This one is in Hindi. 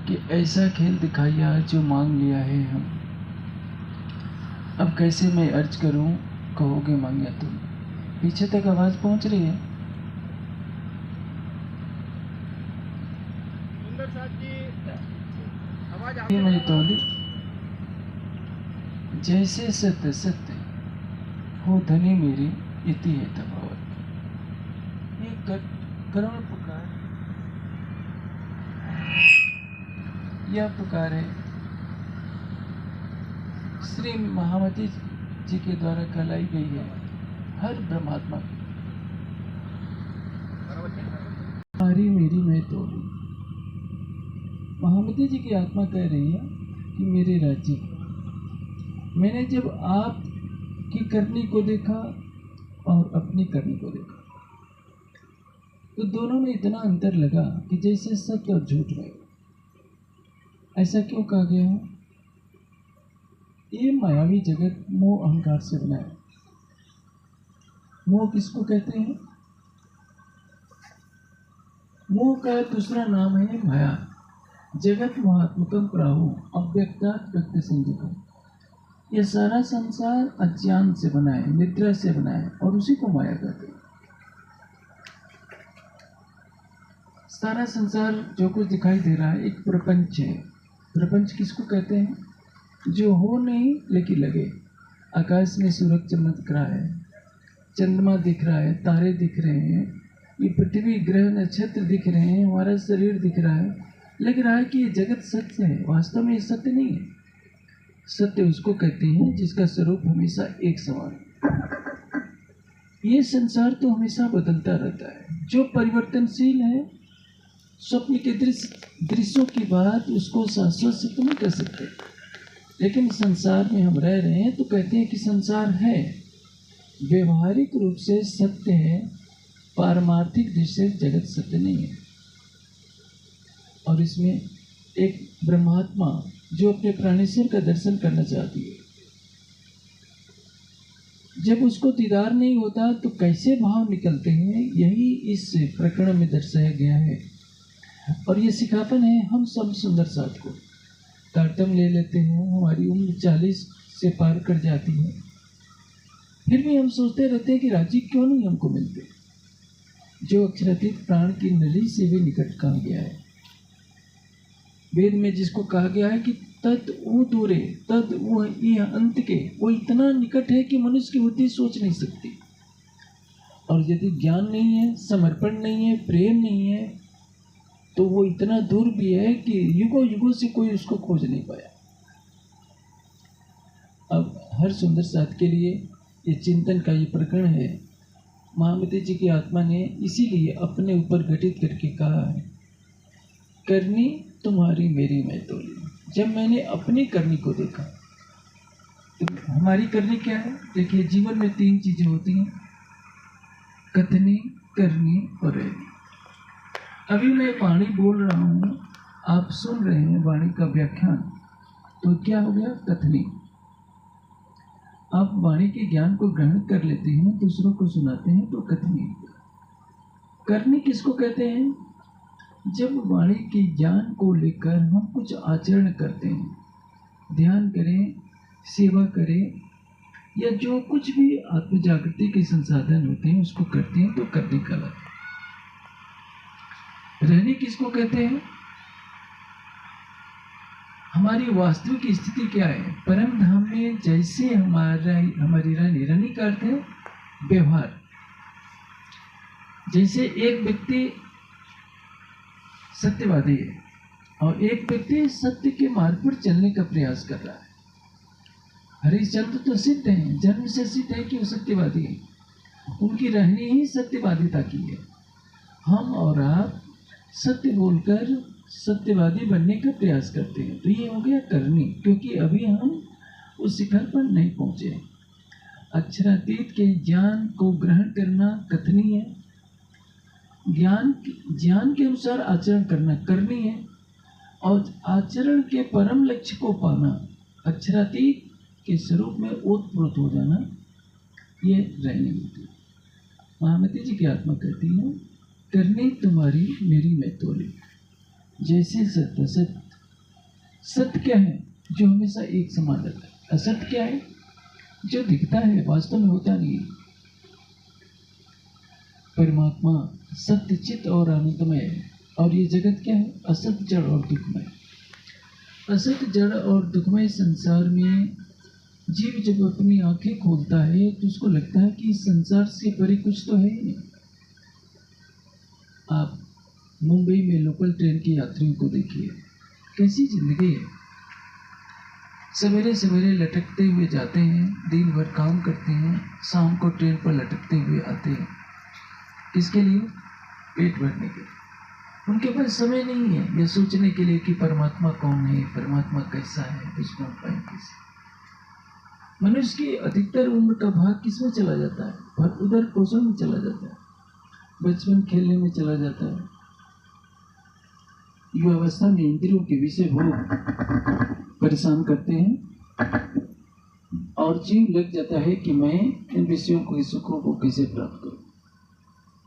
कि ऐसा खेल दिखाया जो मांग लिया है हम। अब कैसे मैं अर्ज करूं, कहोगे मांगा तुम। पीछे तक आवाज पहुंच रही है? सुंदर साथ जी आवाज ये मेरी तौली जैसे सत्य सत्य हो धनी मेरी इति है तफावत। ये करुण पुकार, यह पुकार है श्री महामती जी के द्वारा कहलाई गई है हर ब्रह्मात्मा की। हमारी मेरी मैं तोड़ी। महामती जी की आत्मा कह रही है कि मेरे राज्य, मैंने जब आप की करनी को देखा और अपनी करनी को देखा तो दोनों में इतना अंतर लगा कि जैसे सत्य और झूठ में। ऐसा क्यों कहा गया है? ये मायावी जगत मोह अहंकार से बना है। मोह किसको कहते हैं? मोह का दूसरा नाम है माया। जगत मोहात्मकम प्राहु अव्यक्तात् व्यक्त संज्ञकम। यह सारा संसार अज्ञान से बना है, निद्रा से बना है, और उसी को माया कहते हैं। सारा संसार जो कुछ दिखाई दे रहा है एक प्रपंच है। प्रपंच किसको कहते हैं? जो हो नहीं लेकिन लगे। आकाश में सूरज चमक रहा है, चंद्रमा दिख रहा है, तारे दिख रहे हैं, ये पृथ्वी ग्रह नक्षत्र दिख रहे हैं, हमारा शरीर दिख रहा है, लग रहा है कि ये जगत सत्य है। वास्तव में ये सत्य नहीं है। सत्य उसको कहते हैं जिसका स्वरूप हमेशा एक समान है। ये संसार तो हमेशा बदलता रहता है। जो परिवर्तनशील है, स्वप्न के दृश्यों की बात उसको शाश्वत सिद्ध नहीं कर सकते। लेकिन संसार में हम रह रहे हैं तो कहते हैं कि संसार है, व्यवहारिक रूप से सत्य है, पारमार्थिक दृष्टि से जगत सत्य नहीं है। और इसमें एक ब्रह्मात्मा जो अपने प्राणेश्वर का दर्शन करना चाहती है, जब उसको दीदार नहीं होता तो कैसे भाव निकलते हैं, यही इस प्रकरण में दर्शाया गया है। और ये सिखापन है हम सब सुंदर साथ को। तारतम्य ले लेते हैं, हमारी उम्र 40 से पार कर जाती है, फिर भी हम सोचते रहते हैं कि राजी क्यों नहीं हमको मिलते। जो अक्षरातीत प्राण की नली से भी निकट कहा गया है। वेद में जिसको कहा गया है कि तद वो दूरे, तद वो ये अंत के, वो इतना निकट है कि मनुष्य की बुद्धि सोच नहीं सकती। और यदि ज्ञान नहीं है, समर्पण नहीं है, प्रेम नहीं है, तो वो इतना दूर भी है कि युगों युगों से कोई उसको खोज नहीं पाया। अब हर सुंदर साथ के लिए ये चिंतन का ये प्रकरण है। महामती जी की आत्मा ने इसीलिए अपने ऊपर घटित करके कहा है, करनी तुम्हारी मेरी मैं तोली। जब मैंने अपनी करनी को देखा, तो हमारी करनी क्या है? देखिए, जीवन में 3 चीजें होती हैं, कथनी, करनी और रहनी। अभी मैं वाणी बोल रहा हूँ, आप सुन रहे हैं वाणी का व्याख्यान, तो क्या हो गया? कथनी। आप वाणी के ज्ञान को ग्रहण कर लेते हैं, दूसरों को सुनाते हैं, तो कथनी। करनी किसको कहते हैं? जब वाणी के ज्ञान को लेकर हम कुछ आचरण करते हैं, ध्यान करें, सेवा करें, या जो कुछ भी आत्म जागृति के संसाधन होते हैं उसको करते हैं, तो करने का लाभ। रहने किसको कहते हैं? हमारी वास्तविक स्थिति क्या है? परम धाम में जैसे हमारी रहनी का अर्थ है व्यवहार। जैसे एक व्यक्ति सत्यवादी है और एक व्यक्ति सत्य के मार्ग पर चलने का प्रयास कर रहा है। हरिश्चंद्र तो सिद्ध हैं, जन्म से सिद्ध है कि वो सत्यवादी है, उनकी रहनी ही सत्यवादिता की है। हम और आप सत्य बोलकर सत्यवादी बनने का प्रयास करते हैं, तो ये हो गया करनी, क्योंकि अभी हम उस शिखर पर नहीं पहुंचे। अक्षरातीत के ज्ञान को ग्रहण करना कथनी है, ज्ञान के अनुसार आचरण करना करनी है, और आचरण के परम लक्ष्य को पाना, अक्षरातीत के स्वरूप में ओतप्रोत हो जाना, ये रहनी होती है। महामती जी की आत्मा कहती है, करनी तुम्हारी मेरी मैं तोली। जैसे सत्य सत्य सत्य क्या है? जो हमेशा एक समान रहता है। असत्य क्या है? जो दिखता है वास्तव में होता नहीं। परमात्मा सत्य, चित्त और आनंदमय है। और ये जगत क्या है? असत्य, जड़ और दुखमय। असत्य, जड़ और दुखमय संसार में जीव जब अपनी आंखें खोलता है तो उसको लगता है कि इस संसार से परे कुछ तो है ही नहीं। आप मुंबई में लोकल ट्रेन के यात्रियों को देखिए, कैसी जिंदगी है। सवेरे सवेरे लटकते हुए जाते हैं, दिन भर काम करते हैं, शाम को ट्रेन पर लटकते हुए आते हैं। किसके लिए? पेट भरने के लिए। उनके पास समय नहीं है यह सोचने के लिए कि परमात्मा कौन है, परमात्मा कैसा है, उसको हम पाएं कैसे। मनुष्य की अधिकतर उम्र का भाग किसमें चला जाता है? पर उधर पोषण में चला जाता है, बचपन खेलने में चला जाता है। युवावस्था में इंद्रियों के विषय भोग परेशान करते हैं और जीव लग जाता है कि मैं इन विषयों को, सुखों को कैसे प्राप्त करूं।